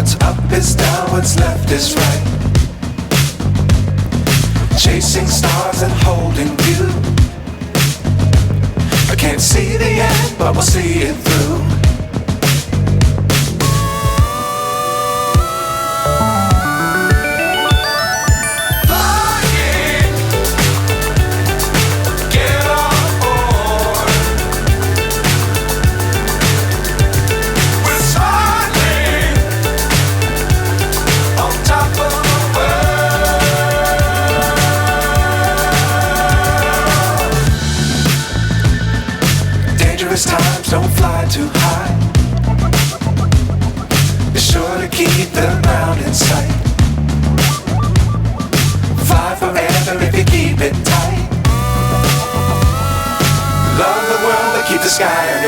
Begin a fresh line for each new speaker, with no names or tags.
What's up is down, what's left is right. Chasing stars and holding you. I can't see the end, but we'll see it through. Dangerous times, don't fly too high. Be sure to keep the ground in sight. Fly forever if you keep it tight. Love the world, but keep the sky on your